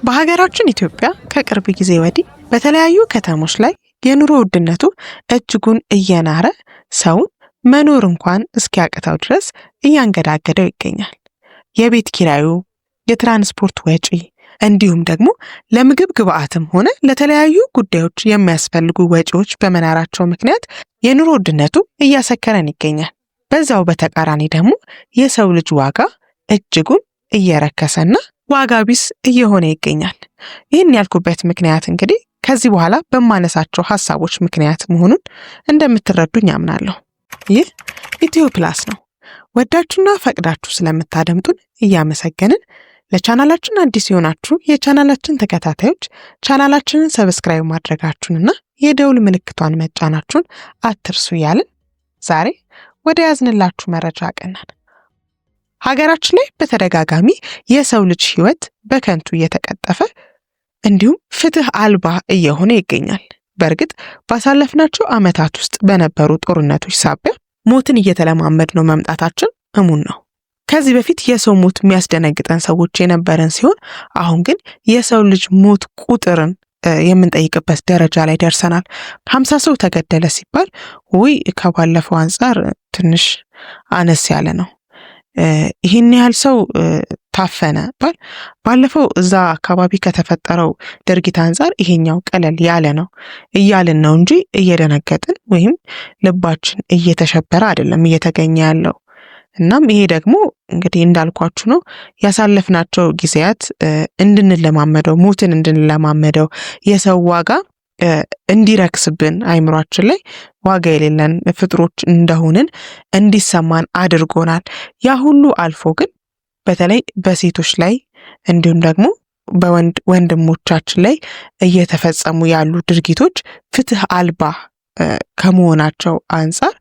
በሀገራችን ኢትዮጵያ ከቅርብ ጊዜ ወዲህ በተለያዩ ከተሞች ላይ የኑሮ ውድነቱ እጅጉን እየናረ ሰውን መኖር እንኳን እስኪያቅተው ድረስ እያንገዳገደው ይገኛል። የቤት ኪራዩ፣ የትራንስፖርት ወጪ እንዲሁም ደግሞ ለምግብ ግብአትም ሆነ ለተለያዩ ጉዳዮች የሚያስፈልጉ ወጪዎች በመናራቸው ምክንያት የኑሮ ውድነቱ እያሰከረን ይገኛል። በዛው በተቃራኒ ደግሞ የሰው ልጅ ዋጋ እጅጉን እየረከሰና ዋጋ ቢስ እየሆነ ይገኛል። ይህን ያልኩበት ምክንያት እንግዲህ ከዚህ በኋላ በማነሳቸው ሐሳቦች ምክንያት መሆኑን እንደምትረዱኝ አምናለሁ። ይህ ኢትዮ ፕላስ ነው። ወዳችሁና ፈቅዳችሁ ስለምታደምጡን እያመሰገንን ለቻናላችን አዲስ የሆናችሁ የቻናላችን ተከታታዮች ቻናላችንን ሰብስክራይብ ማድረጋችሁንና የደውል ምልክቷን መጫናችሁን አትርሱ እያልን ዛሬ ወደ ያዝንላችሁ መረጃ አቀናን። ሀገራችን ላይ በተደጋጋሚ የሰው ልጅ ሕይወት በከንቱ እየተቀጠፈ እንዲሁም ፍትህ አልባ እየሆነ ይገኛል። በእርግጥ ባሳለፍናቸው ዓመታት ውስጥ በነበሩ ጦርነቶች ሳቢያ ሞትን እየተለማመድ ነው መምጣታችን እሙን ነው። ከዚህ በፊት የሰው ሞት የሚያስደነግጠን ሰዎች የነበረን ሲሆን አሁን ግን የሰው ልጅ ሞት ቁጥርን የምንጠይቅበት ደረጃ ላይ ደርሰናል። 50 ሰው ተገደለ ሲባል ወይ ከባለፈው አንጻር ትንሽ አነስ ያለ ነው። ይህን ያህል ሰው ታፈነ ባለፈው እዛ አካባቢ ከተፈጠረው ድርጊት አንጻር ይሄኛው ቀለል ያለ ነው እያልን ነው እንጂ እየደነገጥን ወይም ልባችን እየተሸበረ አይደለም እየተገኘ ያለው። እናም ይሄ ደግሞ እንግዲህ እንዳልኳችሁ ነው ያሳለፍናቸው ጊዜያት እንድንለማመደው ሞትን እንድንለማመደው የሰው ዋጋ እንዲረክስብን አይምሯችን ላይ ዋጋ የሌለን ፍጥሮች እንደሆንን እንዲሰማን አድርጎናል። ያ ሁሉ አልፎ ግን በተለይ በሴቶች ላይ እንዲሁም ደግሞ በወንድሞቻችን ላይ እየተፈጸሙ ያሉ ድርጊቶች ፍትህ አልባ ከመሆናቸው አንጻር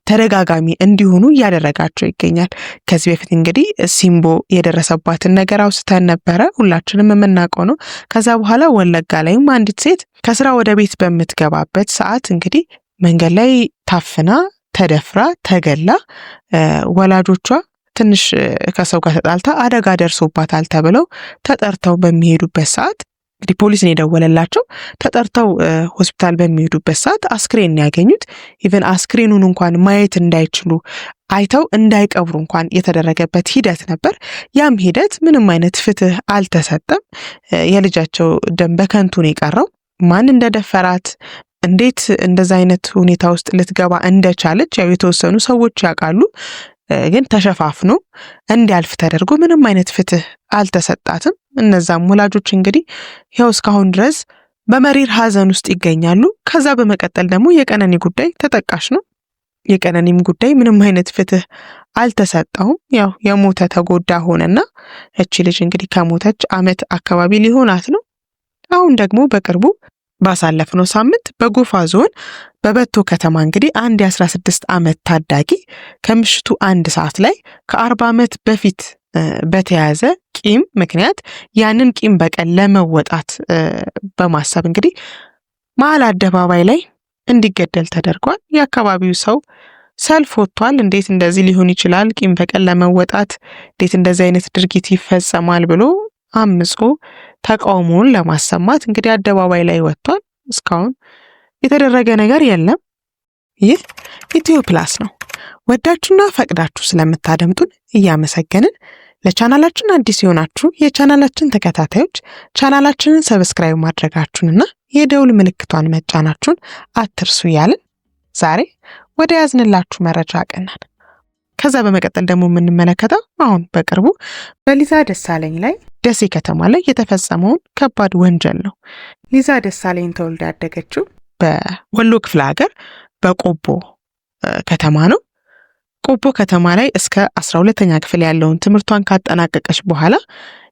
ተደጋጋሚ እንዲሆኑ እያደረጋቸው ይገኛል። ከዚህ በፊት እንግዲህ ሲምቦ የደረሰባትን ነገር አውስተን ነበረ፣ ሁላችንም የምናውቀው ነው። ከዛ በኋላ ወለጋ ላይም አንዲት ሴት ከስራ ወደ ቤት በምትገባበት ሰዓት እንግዲህ መንገድ ላይ ታፍና ተደፍራ ተገላ ወላጆቿ ትንሽ ከሰው ጋር ተጣልታ አደጋ ደርሶባታል ተብለው ተጠርተው በሚሄዱበት ሰዓት እንግዲህ ፖሊስ ነው የደወለላቸው። ተጠርተው ሆስፒታል በሚሄዱበት ሰዓት አስክሬን ያገኙት ኢቨን አስክሬኑን እንኳን ማየት እንዳይችሉ አይተው እንዳይቀብሩ እንኳን የተደረገበት ሂደት ነበር። ያም ሂደት ምንም አይነት ፍትህ አልተሰጠም። የልጃቸው ደም በከንቱ ነው የቀረው። ማን እንደደፈራት እንዴት እንደዛ አይነት ሁኔታ ውስጥ ልትገባ እንደቻለች ያው የተወሰኑ ሰዎች ያውቃሉ። ግን ተሸፋፍኖ እንዲያልፍ ተደርጎ ምንም አይነት ፍትህ አልተሰጣትም። እነዛም ወላጆች እንግዲህ ይኸው እስካሁን ድረስ በመሪር ሐዘን ውስጥ ይገኛሉ። ከዛ በመቀጠል ደግሞ የቀነኒ ጉዳይ ተጠቃሽ ነው። የቀነኒም ጉዳይ ምንም አይነት ፍትህ አልተሰጠውም። ያው የሞተ ተጎዳ ሆነና እቺ ልጅ እንግዲህ ከሞተች ዓመት አካባቢ ሊሆናት ነው። አሁን ደግሞ በቅርቡ ባሳለፍነው ሳምንት በጎፋ ዞን በበቶ ከተማ እንግዲህ አንድ የ16 ዓመት ታዳጊ ከምሽቱ 1 ሰዓት ላይ ከ40 ዓመት በፊት በተያዘ ቂም ምክንያት ያንን ቂም በቀል ለመወጣት በማሰብ እንግዲህ መሀል አደባባይ ላይ እንዲገደል ተደርጓል። የአካባቢው ሰው ሰልፍ ወጥቷል። እንዴት እንደዚህ ሊሆን ይችላል? ቂም በቀል ለመወጣት እንዴት እንደዚህ አይነት ድርጊት ይፈጸማል ብሎ አምጾ ተቃውሞውን ለማሰማት እንግዲህ አደባባይ ላይ ወጥቷል። እስካሁን የተደረገ ነገር የለም። ይህ ኢትዮ ፕላስ ነው። ወዳችሁና ፈቅዳችሁ ስለምታደምጡን እያመሰገንን ለቻናላችን አዲስ የሆናችሁ የቻናላችን ተከታታዮች ቻናላችንን ሰብስክራይብ ማድረጋችሁንና የደውል ምልክቷን መጫናችሁን አትርሱ እያልን ዛሬ ወደ ያዝንላችሁ መረጃ አቀናን። ከዛ በመቀጠል ደግሞ የምንመለከተው አሁን በቅርቡ በሊዛ ደሳለኝ ላይ ደሴ ከተማ ላይ የተፈጸመውን ከባድ ወንጀል ነው። ሊዛ ደሳለኝ ተወልዳ ያደገችው በወሎ ክፍለ ሀገር በቆቦ ከተማ ነው። ቆቦ ከተማ ላይ እስከ 12ኛ ክፍል ያለውን ትምህርቷን ካጠናቀቀች በኋላ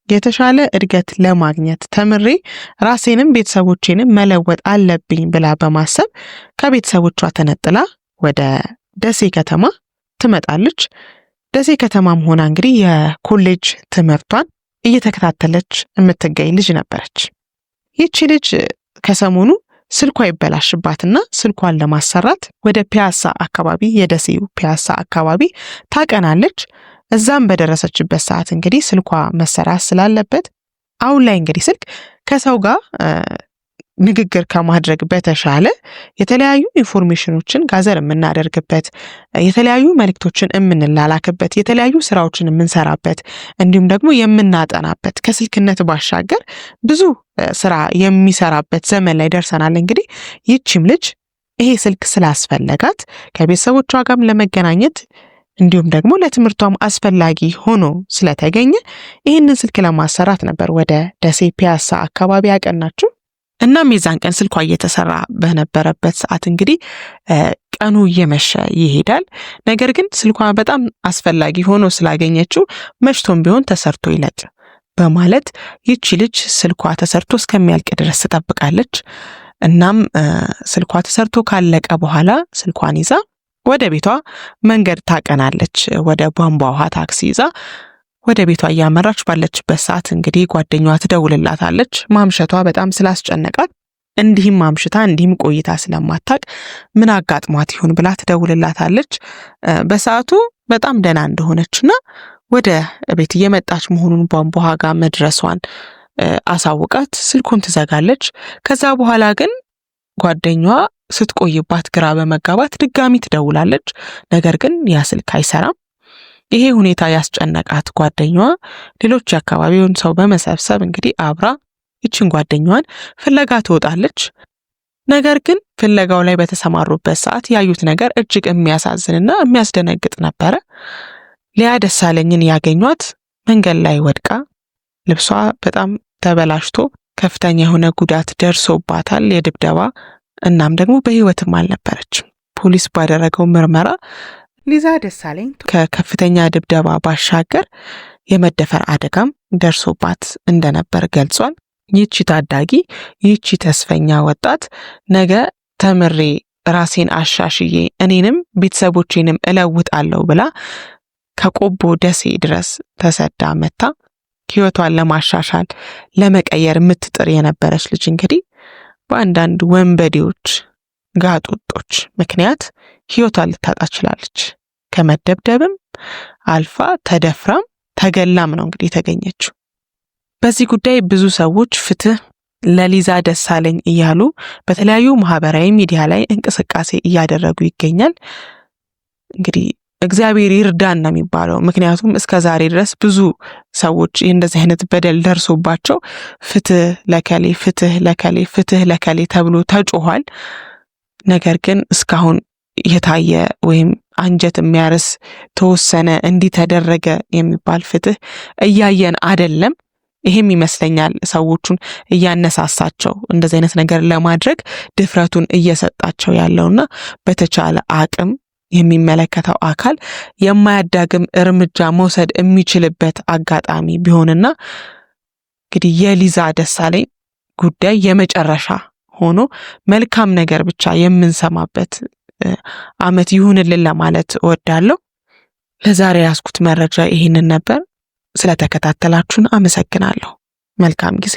የተሻለ እድገት ለማግኘት ተምሬ ራሴንም ቤተሰቦቼንም መለወጥ አለብኝ ብላ በማሰብ ከቤተሰቦቿ ተነጥላ ወደ ደሴ ከተማ ትመጣለች። ደሴ ከተማም ሆና እንግዲህ የኮሌጅ ትምህርቷን እየተከታተለች የምትገኝ ልጅ ነበረች። ይቺ ልጅ ከሰሞኑ ስልኳ ይበላሽባትና ስልኳን ለማሰራት ወደ ፒያሳ አካባቢ የደሴው ፒያሳ አካባቢ ታቀናለች። እዛም በደረሰችበት ሰዓት እንግዲህ ስልኳ መሰራት ስላለበት አሁን ላይ እንግዲህ ስልክ ከሰው ጋር ንግግር ከማድረግ በተሻለ የተለያዩ ኢንፎርሜሽኖችን ጋዘር የምናደርግበት፣ የተለያዩ መልእክቶችን የምንላላክበት፣ የተለያዩ ስራዎችን የምንሰራበት እንዲሁም ደግሞ የምናጠናበት ከስልክነት ባሻገር ብዙ ስራ የሚሰራበት ዘመን ላይ ደርሰናል። እንግዲህ ይህችም ልጅ ይሄ ስልክ ስላስፈለጋት ከቤተሰቦቿ ጋርም ለመገናኘት እንዲሁም ደግሞ ለትምህርቷም አስፈላጊ ሆኖ ስለተገኘ ይህንን ስልክ ለማሰራት ነበር ወደ ደሴ ፒያሳ አካባቢ ያቀናችው። እናም የዛን ቀን ስልኳ እየተሰራ በነበረበት ሰዓት እንግዲህ ቀኑ እየመሸ ይሄዳል። ነገር ግን ስልኳ በጣም አስፈላጊ ሆኖ ስላገኘችው መሽቶም ቢሆን ተሰርቶ ይለቅ በማለት ይቺ ልጅ ስልኳ ተሰርቶ እስከሚያልቅ ድረስ ትጠብቃለች። እናም ስልኳ ተሰርቶ ካለቀ በኋላ ስልኳን ይዛ ወደ ቤቷ መንገድ ታቀናለች። ወደ ቧንቧ ውሃ ታክሲ ይዛ ወደ ቤቷ እያመራች ባለችበት ሰዓት እንግዲህ ጓደኛዋ ትደውልላታለች። ማምሸቷ በጣም ስላስጨነቃት እንዲህም ማምሽታ እንዲህም ቆይታ ስለማታቅ ምን አጋጥሟት ይሆን ብላ ትደውልላታለች። በሰዓቱ በጣም ደህና እንደሆነችና ወደ ቤት እየመጣች መሆኑን ቧንቧ ውሃ ጋር መድረሷን አሳውቃት ስልኩን ትዘጋለች። ከዛ በኋላ ግን ጓደኛዋ ስትቆይባት ግራ በመጋባት ድጋሚ ትደውላለች። ነገር ግን ያ ስልክ አይሰራም። ይሄ ሁኔታ ያስጨነቃት ጓደኛዋ ሌሎች የአካባቢውን ሰው በመሰብሰብ እንግዲህ አብራ ይችን ጓደኛዋን ፍለጋ ትወጣለች። ነገር ግን ፍለጋው ላይ በተሰማሩበት ሰዓት ያዩት ነገር እጅግ የሚያሳዝንና የሚያስደነግጥ ነበረ። ሊያ ደሳለኝን ያገኟት መንገድ ላይ ወድቃ ልብሷ በጣም ተበላሽቶ ከፍተኛ የሆነ ጉዳት ደርሶባታል፣ የድብደባ እናም ደግሞ በህይወትም አልነበረችም። ፖሊስ ባደረገው ምርመራ ሊዛ ደሳለኝ ከከፍተኛ ድብደባ ባሻገር የመደፈር አደጋም ደርሶባት እንደነበር ገልጿል። ይህቺ ታዳጊ ይህቺ ተስፈኛ ወጣት ነገ ተምሬ ራሴን አሻሽዬ እኔንም ቤተሰቦቼንም እለውጣለሁ ብላ ከቆቦ ደሴ ድረስ ተሰዳ መታ ህይወቷን ለማሻሻል ለመቀየር የምትጥር የነበረች ልጅ እንግዲህ በአንዳንድ ወንበዴዎች ጋጦጦች ምክንያት ህይወቷን ልታጣ ችላለች። ከመደብደብም አልፋ ተደፍራም ተገላም ነው እንግዲህ የተገኘችው። በዚህ ጉዳይ ብዙ ሰዎች ፍትህ ለሊዛ ደሳለኝ እያሉ በተለያዩ ማህበራዊ ሚዲያ ላይ እንቅስቃሴ እያደረጉ ይገኛል። እንግዲህ እግዚአብሔር ይርዳን ነው የሚባለው። ምክንያቱም እስከ ዛሬ ድረስ ብዙ ሰዎች እንደዚህ አይነት በደል ደርሶባቸው ፍትህ ለከሌ ፍትህ ለከሌ ፍትህ ለከሌ ተብሎ ተጮኋል። ነገር ግን እስካሁን የታየ ወይም አንጀት የሚያርስ ተወሰነ እንዲህ ተደረገ የሚባል ፍትህ እያየን አይደለም። ይሄም ይመስለኛል ሰዎቹን እያነሳሳቸው እንደዚህ አይነት ነገር ለማድረግ ድፍረቱን እየሰጣቸው ያለውና በተቻለ አቅም የሚመለከተው አካል የማያዳግም እርምጃ መውሰድ የሚችልበት አጋጣሚ ቢሆንና እንግዲህ የሊዛ ደሳለኝ ጉዳይ የመጨረሻ ሆኖ መልካም ነገር ብቻ የምንሰማበት ዓመት ይሁንልን ለማለት እወዳለሁ። ለዛሬ ያስኩት መረጃ ይሄንን ነበር። ስለተከታተላችሁን አመሰግናለሁ። መልካም ጊዜ